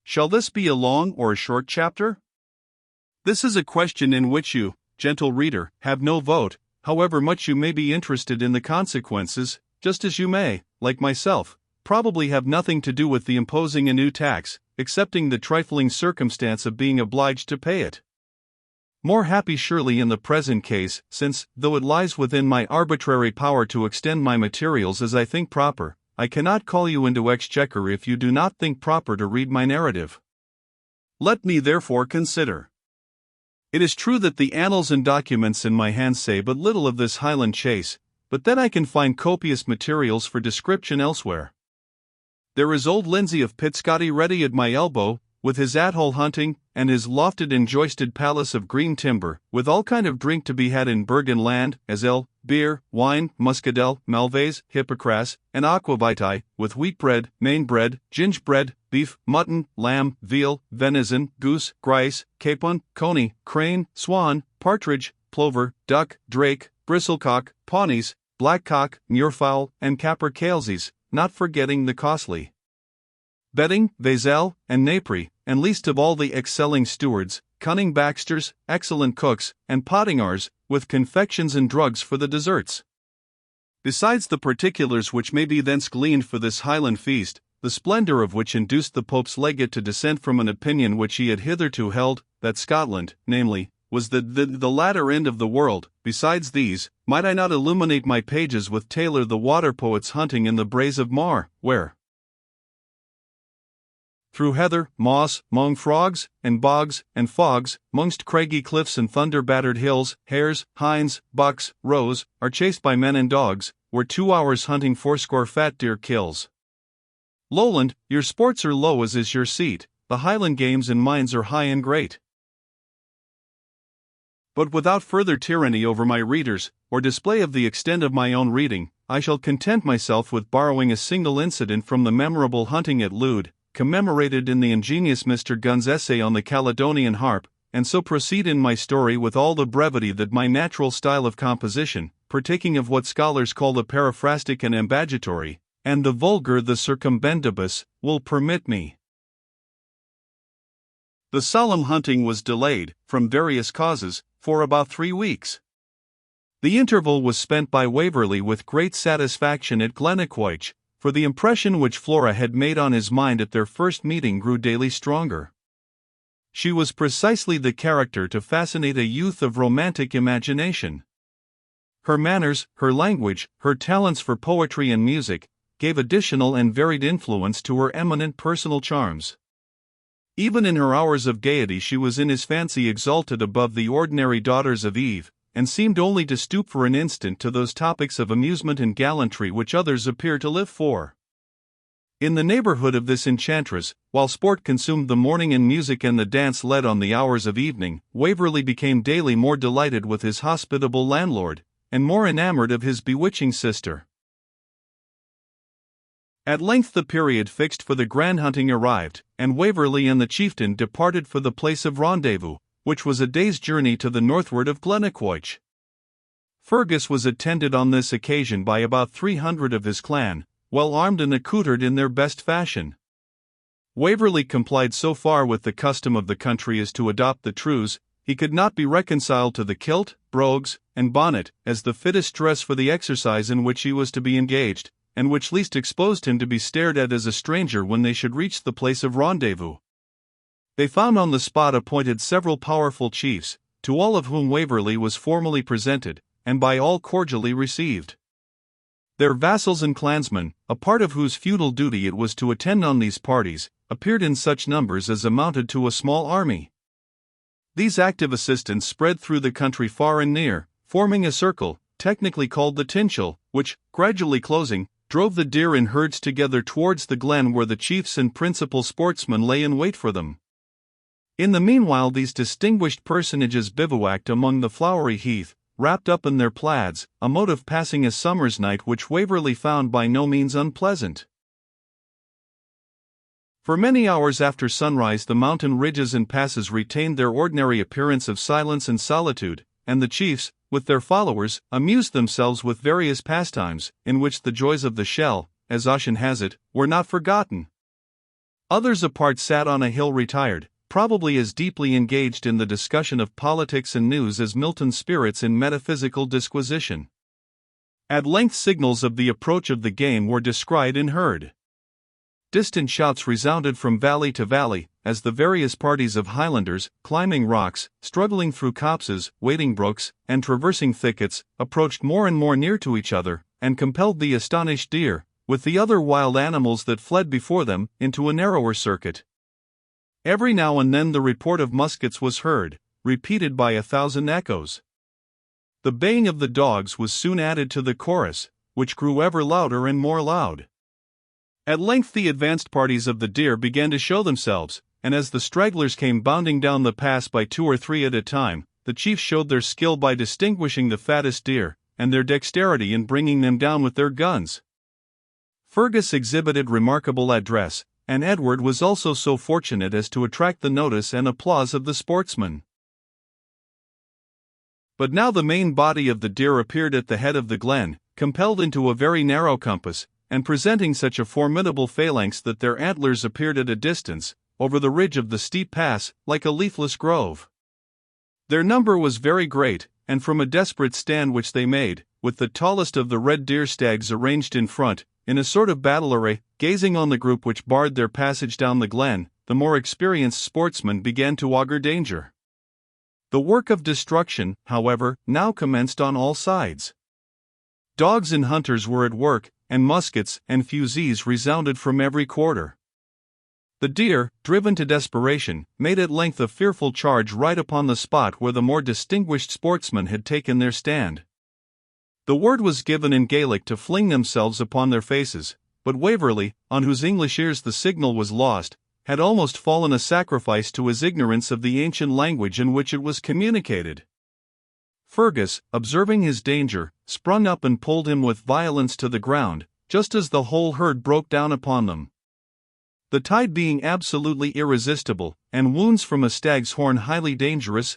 Shall this be a long or a short chapter? This is a question in which you, gentle reader, have no vote, however much you may be interested in the consequences, just as you may, like myself, probably have nothing to do with the imposing a new tax, excepting the trifling circumstance of being obliged to pay it. More happy surely in the present case, since, though it lies within my arbitrary power to extend my materials as I think proper, I cannot call you into exchequer if you do not think proper to read my narrative. Let me therefore consider. It is true that the annals and documents in my hands say but little of this Highland chase, but then I can find copious materials for description elsewhere. There is old Lindsay of Pitscotty ready at my elbow, with his at-hole hunting, and his lofted and joisted palace of green timber, with all kind of drink to be had in Bergen land, as ale, beer, wine, muscadel, malvaise, hippocras, and aquavitae, with wheat bread, Maine bread, ginge bread, beef, mutton, lamb, veal, venison, goose, grice, capon, coney, crane, swan, partridge, plover, duck, drake, bristlecock, pawnies, blackcock, muirfowl, and capercailzies, not forgetting the costly bedding, vaiselle, and napery, and least of all the excelling stewards, cunning Baxters, excellent cooks, and pottingars, with confections and drugs for the desserts. Besides the particulars which may be thence gleaned for this Highland feast, the splendour of which induced the Pope's legate to dissent from an opinion which he had hitherto held, that Scotland, namely, was the latter end of the world. Besides these, might I not illuminate my pages with Taylor the water poet's hunting in the braes of Mar, where, through heather, moss, 'mong frogs, and bogs, and fogs, 'mongst craggy cliffs and thunder-battered hills, hares, hinds, bucks, roes, are chased by men and dogs, where 2 hours hunting fourscore fat deer kills. Lowland, your sports are low as is your seat, the Highland games and mines are high and great. But without further tyranny over my readers, or display of the extent of my own reading, I shall content myself with borrowing a single incident from the memorable hunting at Lude, commemorated in the ingenious Mr. Gunn's essay on the Caledonian harp, and so proceed in my story with all the brevity that my natural style of composition, partaking of what scholars call the periphrastic and ambagatory, and the vulgar the circumbendibus, will permit me. The solemn hunting was delayed, from various causes, for about 3 weeks. The interval was spent by Waverley with great satisfaction at Glennaquoich, for the impression which Flora had made on his mind at their first meeting grew daily stronger. She was precisely the character to fascinate a youth of romantic imagination. Her manners, her language, her talents for poetry and music, gave additional and varied influence to her eminent personal charms. Even in her hours of gaiety she was in his fancy exalted above the ordinary daughters of Eve, and seemed only to stoop for an instant to those topics of amusement and gallantry which others appear to live for. In the neighborhood of this enchantress, while sport consumed the morning and music and the dance led on the hours of evening, Waverley became daily more delighted with his hospitable landlord, and more enamored of his bewitching sister. At length the period fixed for the grand hunting arrived, and Waverley and the chieftain departed for the place of rendezvous, which was a day's journey to the northward of Glennaquoich. Fergus was attended on this occasion by about 300 of his clan, well armed and accoutred in their best fashion. Waverley complied so far with the custom of the country as to adopt the trews. He could not be reconciled to the kilt, brogues, and bonnet, as the fittest dress for the exercise in which he was to be engaged, and which least exposed him to be stared at as a stranger when they should reach the place of rendezvous. They found on the spot appointed several powerful chiefs, to all of whom Waverley was formally presented, and by all cordially received. Their vassals and clansmen, a part of whose feudal duty it was to attend on these parties, appeared in such numbers as amounted to a small army. These active assistants spread through the country far and near, forming a circle, technically called the Tinchel, which, gradually closing, drove the deer in herds together towards the glen where the chiefs and principal sportsmen lay in wait for them. In the meanwhile these distinguished personages bivouacked among the flowery heath, wrapped up in their plaids, a mode of passing a summer's night which Waverley found by no means unpleasant. For many hours after sunrise the mountain ridges and passes retained their ordinary appearance of silence and solitude, and the chiefs, with their followers, amused themselves with various pastimes, in which the joys of the shell, as Ossian has it, were not forgotten. Others apart sat on a hill retired, probably as deeply engaged in the discussion of politics and news as Milton's spirits in metaphysical disquisition. At length signals of the approach of the game were descried and heard. Distant shouts resounded from valley to valley, as the various parties of Highlanders, climbing rocks, struggling through copses, wading brooks, and traversing thickets, approached more and more near to each other, and compelled the astonished deer, with the other wild animals that fled before them, into a narrower circuit. Every now and then the report of muskets was heard, repeated by 1,000 echoes. The baying of the dogs was soon added to the chorus, which grew ever louder and more loud. At length the advanced parties of the deer began to show themselves, and as the stragglers came bounding down the pass by 2 or 3 at a time, the chiefs showed their skill by distinguishing the fattest deer, and their dexterity in bringing them down with their guns. Fergus exhibited remarkable address, and Edward was also so fortunate as to attract the notice and applause of the sportsmen. But now the main body of the deer appeared at the head of the glen, compelled into a very narrow compass, and presenting such a formidable phalanx that their antlers appeared at a distance, over the ridge of the steep pass, like a leafless grove. Their number was very great, and from a desperate stand which they made, with the tallest of the red deer stags arranged in front, in a sort of battle array, gazing on the group which barred their passage down the glen, the more experienced sportsmen began to augur danger. The work of destruction, however, now commenced on all sides. Dogs and hunters were at work, and muskets and fusees resounded from every quarter. The deer, driven to desperation, made at length a fearful charge right upon the spot where the more distinguished sportsmen had taken their stand. The word was given in Gaelic to fling themselves upon their faces, but Waverley, on whose English ears the signal was lost, had almost fallen a sacrifice to his ignorance of the ancient language in which it was communicated. Fergus, observing his danger, sprung up and pulled him with violence to the ground, just as the whole herd broke down upon them. The tide being absolutely irresistible, and wounds from a stag's horn highly dangerous,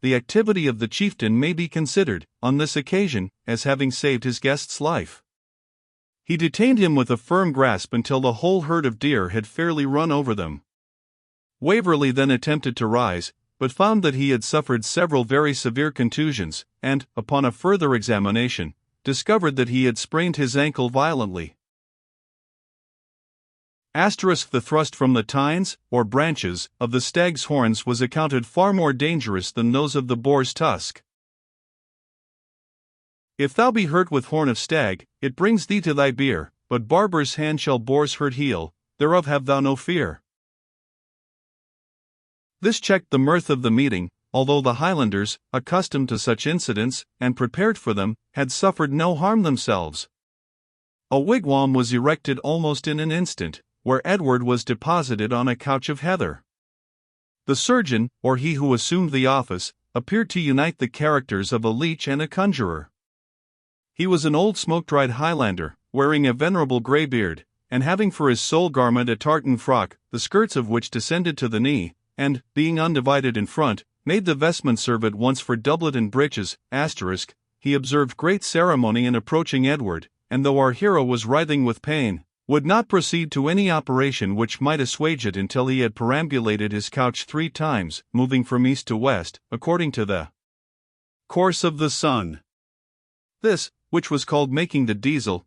the activity of the chieftain may be considered, on this occasion, as having saved his guest's life. He detained him with a firm grasp until the whole herd of deer had fairly run over them. Waverley then attempted to rise, but found that he had suffered several very severe contusions, and, upon a further examination, discovered that he had sprained his ankle violently. The thrust from the tines, or branches, of the stag's horns was accounted far more dangerous than those of the boar's tusk. If thou be hurt with horn of stag, it brings thee to thy bier, but barber's hand shall boar's hurt heal, thereof have thou no fear. This checked the mirth of the meeting, although the Highlanders, accustomed to such incidents, and prepared for them, had suffered no harm themselves. A wigwam was erected almost in an instant, where Edward was deposited on a couch of heather. The surgeon, or he who assumed the office, appeared to unite the characters of a leech and a conjurer. He was an old smoke-dried Highlander, wearing a venerable grey beard, and having for his sole garment a tartan frock, the skirts of which descended to the knee, and, being undivided in front, made the vestment serve at once for doublet and breeches. He observed great ceremony in approaching Edward, and though our hero was writhing with pain, would not proceed to any operation which might assuage it until he had perambulated his couch 3 times, moving from east to west, according to the course of the sun. This, which was called making the diesel,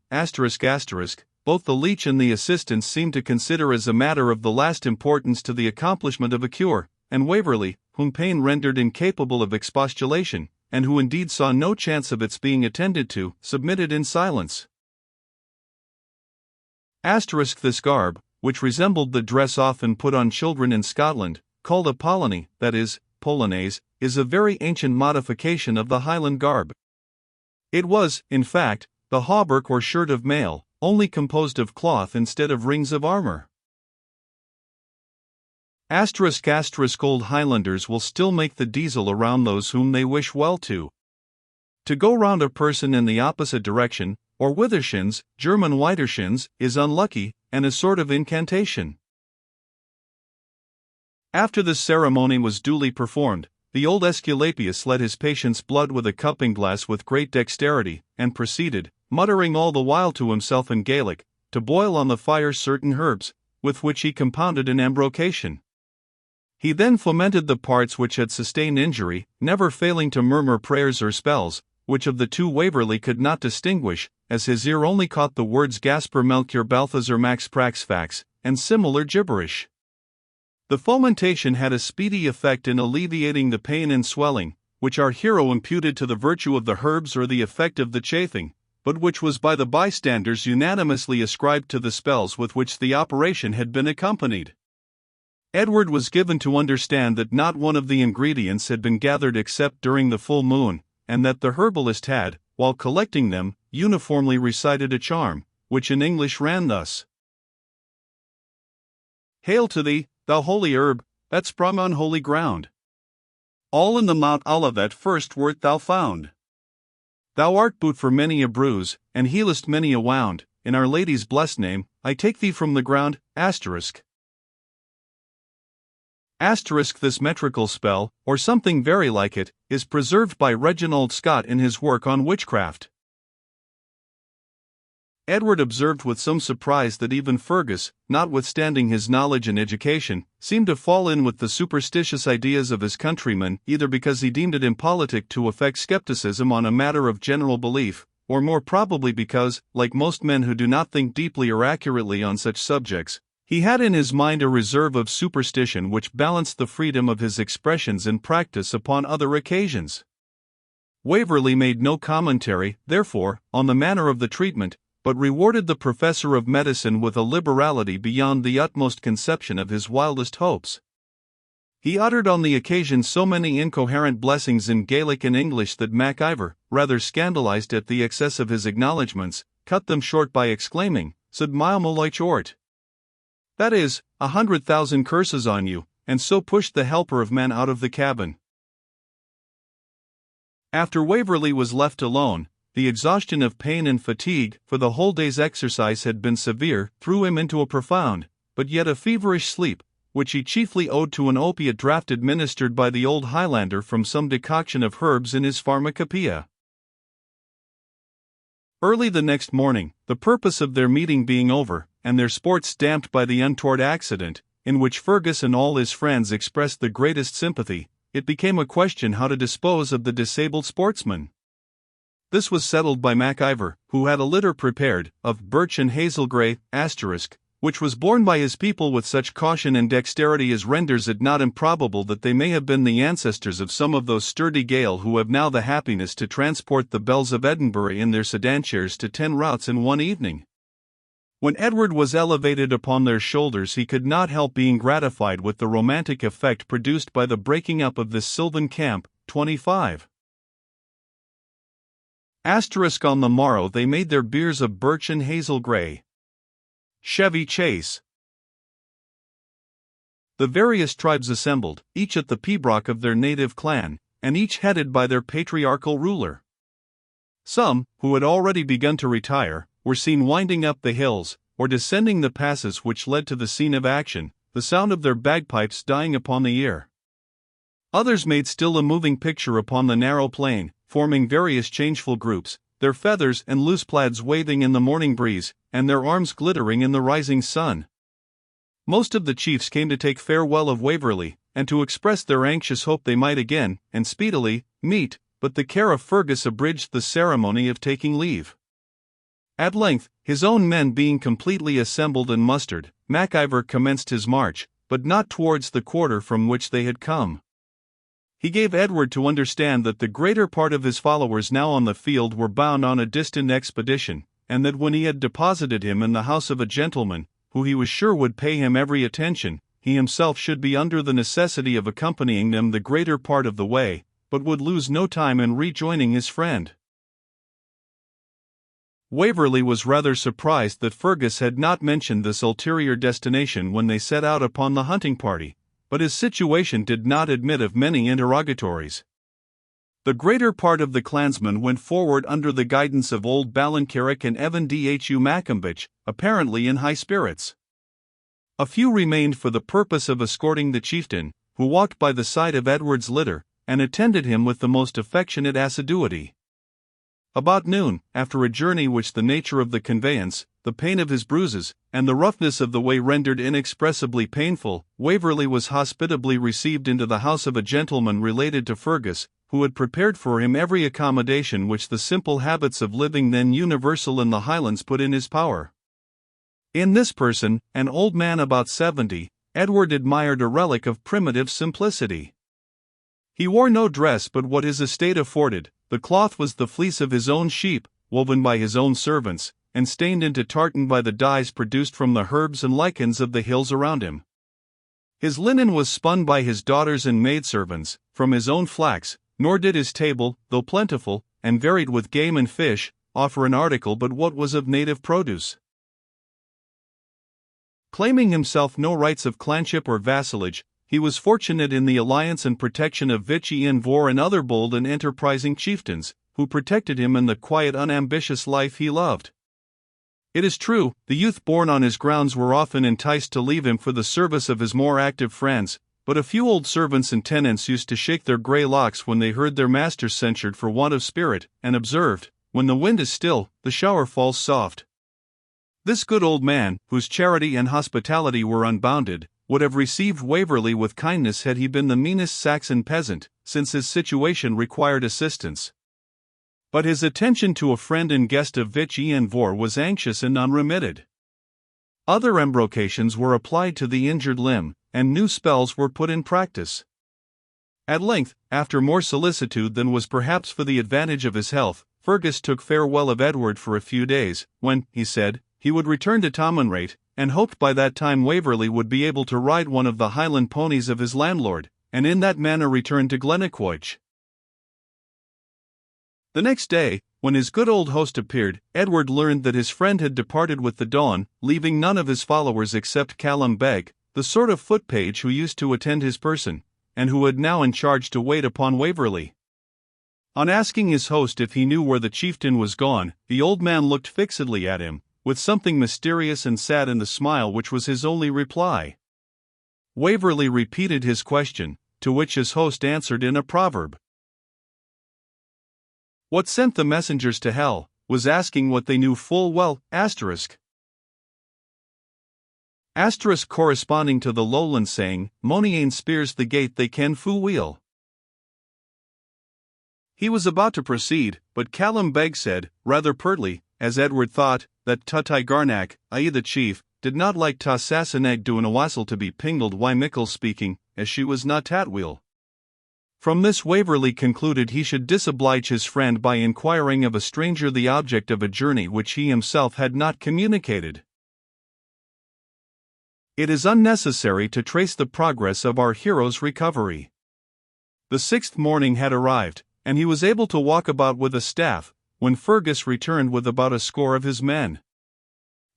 both the leech and the assistants seemed to consider as a matter of the last importance to the accomplishment of a cure, and Waverley, whom pain rendered incapable of expostulation, and who indeed saw no chance of its being attended to, submitted in silence. This garb, which resembled the dress often put on children in Scotland, called a polony, that is, polonaise, is a very ancient modification of the Highland garb. It was, in fact, the hauberk or shirt of mail, only composed of cloth instead of rings of armor. Old Highlanders will still make the diesel around those whom they wish well to. To go round a person in the opposite direction, or withershins, German widershins, is unlucky, and a sort of incantation. After this ceremony was duly performed, the old Aesculapius led his patient's blood with a cupping glass with great dexterity, and proceeded, muttering all the while to himself in Gaelic, to boil on the fire certain herbs, with which he compounded an embrocation. He then fomented the parts which had sustained injury, never failing to murmur prayers or spells, which of the two Waverley could not distinguish, as his ear only caught the words Gasper Melchior Balthazar Max Prax Fax, and similar gibberish. The fomentation had a speedy effect in alleviating the pain and swelling, which our hero imputed to the virtue of the herbs or the effect of the chafing, but which was by the bystanders unanimously ascribed to the spells with which the operation had been accompanied. Edward was given to understand that not one of the ingredients had been gathered except during the full moon, and that the herbalist had, while collecting them, uniformly recited a charm, which in English ran thus: Hail to thee, thou holy herb, that sprung on holy ground! All in the Mount Olivet first wert thou found. Thou art boot for many a bruise, and healest many a wound. In Our Lady's blessed name, I take thee from the ground. This metrical spell, or something very like it, is preserved by Reginald Scott in his work on witchcraft. Edward observed with some surprise that even Fergus, notwithstanding his knowledge and education, seemed to fall in with the superstitious ideas of his countrymen, either because he deemed it impolitic to affect skepticism on a matter of general belief, or more probably because, like most men who do not think deeply or accurately on such subjects, he had in his mind a reserve of superstition which balanced the freedom of his expressions in practice upon other occasions. Waverley made no commentary, therefore, on the manner of the treatment, but rewarded the professor of medicine with a liberality beyond the utmost conception of his wildest hopes. He uttered on the occasion so many incoherent blessings in Gaelic and English that Mac Ivor, rather scandalized at the excess of his acknowledgments, cut them short by exclaiming, Sud Mailmoloich Ort. That is, 100,000 curses on you, and so pushed the helper of men out of the cabin. After Waverley was left alone, the exhaustion of pain and fatigue, for the whole day's exercise had been severe, threw him into a profound, but yet a feverish sleep, which he chiefly owed to an opiate draught administered by the old Highlander from some decoction of herbs in his pharmacopoeia. Early the next morning, the purpose of their meeting being over, and their sports damped by the untoward accident, in which Fergus and all his friends expressed the greatest sympathy, it became a question how to dispose of the disabled sportsman. This was settled by Mac Ivor, who had a litter prepared, of birch and hazelgrey, which was borne by his people with such caution and dexterity as renders it not improbable that they may have been the ancestors of some of those sturdy Gael who have now the happiness to transport the belles of Edinburgh in their sedan chairs to 10 routs in one evening. When Edward was elevated upon their shoulders, he could not help being gratified with the romantic effect produced by the breaking up of this sylvan camp. 25. On the morrow they made their biers of birch and hazel grey. Chevy Chase. The various tribes assembled, each at the pibroch of their native clan, and each headed by their patriarchal ruler. Some, who had already begun to retire, were seen winding up the hills, or descending the passes which led to the scene of action, the sound of their bagpipes dying upon the ear. Others made still a moving picture upon the narrow plain, forming various changeful groups, their feathers and loose plaids waving in the morning breeze, and their arms glittering in the rising sun. Most of the chiefs came to take farewell of Waverley, and to express their anxious hope they might again, and speedily, meet, but the care of Fergus abridged the ceremony of taking leave. At length, his own men being completely assembled and mustered, Mac Ivor commenced his march, but not towards the quarter from which they had come. He gave Edward to understand that the greater part of his followers now on the field were bound on a distant expedition, and that when he had deposited him in the house of a gentleman, who he was sure would pay him every attention, he himself should be under the necessity of accompanying them the greater part of the way, but would lose no time in rejoining his friend. Waverley was rather surprised that Fergus had not mentioned this ulterior destination when they set out upon the hunting party, but his situation did not admit of many interrogatories. The greater part of the clansmen went forward under the guidance of old Ballincarrick and Evan Dhu Maccombich, apparently in high spirits. A few remained for the purpose of escorting the chieftain, who walked by the side of Edward's litter, and attended him with the most affectionate assiduity. About noon, after a journey which the nature of the conveyance, the pain of his bruises, and the roughness of the way rendered inexpressibly painful, Waverley was hospitably received into the house of a gentleman related to Fergus, who had prepared for him every accommodation which the simple habits of living then universal in the Highlands put in his power. In this person, an old man about 70, Edward admired a relic of primitive simplicity. He wore no dress but what his estate afforded. The cloth was the fleece of his own sheep, woven by his own servants, and stained into tartan by the dyes produced from the herbs and lichens of the hills around him. His linen was spun by his daughters and maidservants, from his own flax, nor did his table, though plentiful, and varied with game and fish, offer an article but what was of native produce. Claiming himself no rights of clanship or vassalage, he was fortunate in the alliance and protection of Vich Ian Vohr and other bold and enterprising chieftains, who protected him in the quiet unambitious life he loved. It is true, the youth born on his grounds were often enticed to leave him for the service of his more active friends, but a few old servants and tenants used to shake their grey locks when they heard their masters censured for want of spirit, and observed, "When the wind is still, the shower falls soft." This good old man, whose charity and hospitality were unbounded, would have received Waverley with kindness had he been the meanest Saxon peasant, since his situation required assistance. But his attention to a friend and guest of Vich Ian Vohr was anxious and unremitted. Other embrocations were applied to the injured limb, and new spells were put in practice. At length, after more solicitude than was perhaps for the advantage of his health, Fergus took farewell of Edward for a few days, when, he said, he would return to Tomanrait, and hoped by that time Waverley would be able to ride one of the Highland ponies of his landlord, and in that manner return to Glennaquoich. The next day, when his good old host appeared, Edward learned that his friend had departed with the dawn, leaving none of his followers except Callum Beg, the sort of foot-page who used to attend his person, and who had now in charge to wait upon Waverley. On asking his host if he knew where the chieftain was gone, the old man looked fixedly at him, with something mysterious and sad in the smile which was his only reply. Waverley repeated his question, to which his host answered in a proverb. What sent the messengers to hell, was asking what they knew full well, asterisk corresponding to the lowland saying, Moniane spears the gate they can fu wheel. He was about to proceed, but Callum Beg said, rather pertly, as Edward thought, that Tutai Garnak, i.e. the chief, did not like ta Sasseneg doon a wassel to be pingled why Mickle speaking, as she was not tatwheel. From this Waverley concluded he should disoblige his friend by inquiring of a stranger the object of a journey which he himself had not communicated. It is unnecessary to trace the progress of our hero's recovery. The 6th morning had arrived, and he was able to walk about with a staff, when Fergus returned with about a score of his men.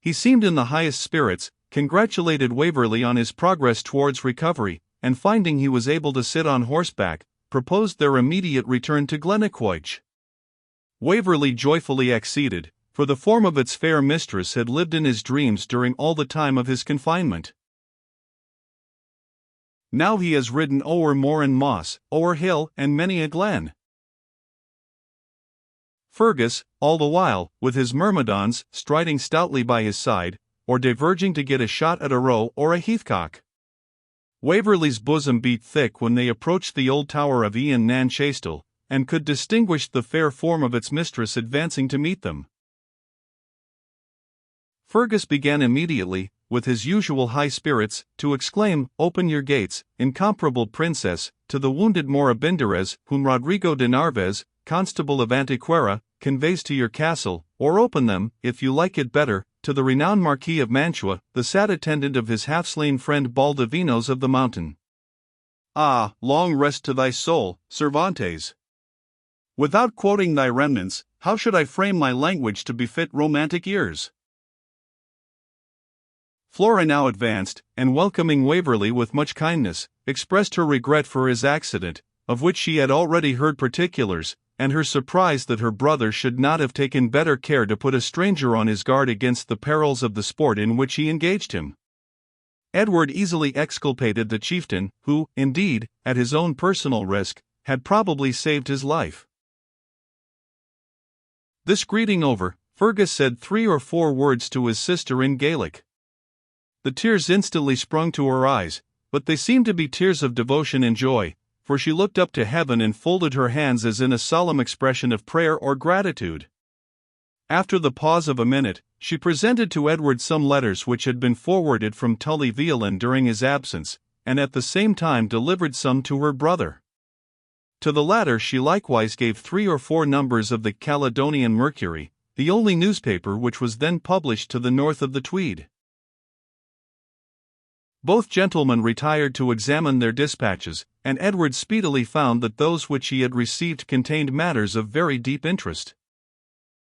He seemed in the highest spirits, congratulated Waverley on his progress towards recovery, and finding he was able to sit on horseback, proposed their immediate return to Glennaquoich. Waverley joyfully acceded, for the form of its fair mistress had lived in his dreams during all the time of his confinement. Now he has ridden o'er moor and moss, o'er hill and many a glen. Fergus, all the while, with his myrmidons striding stoutly by his side, or diverging to get a shot at a roe or a heathcock. Waverley's bosom beat thick when they approached the old tower of Ian nan Chaistel, and could distinguish the fair form of its mistress advancing to meet them. Fergus began immediately, with his usual high spirits, to exclaim, Open your gates, incomparable princess, to the wounded Morabinderez, whom Rodrigo de Narvaez, constable of Antequera, conveys to your castle, or open them, if you like it better, to the renowned Marquis of Mantua, the sad attendant of his half-slain friend Baldovinos of the Mountain. Ah, long rest to thy soul, Cervantes! Without quoting thy remnants, how should I frame my language to befit romantic ears? Flora now advanced, and welcoming Waverley with much kindness, expressed her regret for his accident, of which she had already heard particulars, and her surprise that her brother should not have taken better care to put a stranger on his guard against the perils of the sport in which he engaged him. Edward easily exculpated the chieftain, who, indeed, at his own personal risk, had probably saved his life. This greeting over, Fergus said 3 or 4 words to his sister in Gaelic. The tears instantly sprung to her eyes, but they seemed to be tears of devotion and joy, for she looked up to heaven and folded her hands as in a solemn expression of prayer or gratitude. After the pause of a minute, she presented to Edward some letters which had been forwarded from Tully Veolan during his absence, and at the same time delivered some to her brother. To the latter she likewise gave 3 or 4 numbers of the Caledonian Mercury, the only newspaper which was then published to the north of the Tweed. Both gentlemen retired to examine their dispatches, and Edward speedily found that those which he had received contained matters of very deep interest.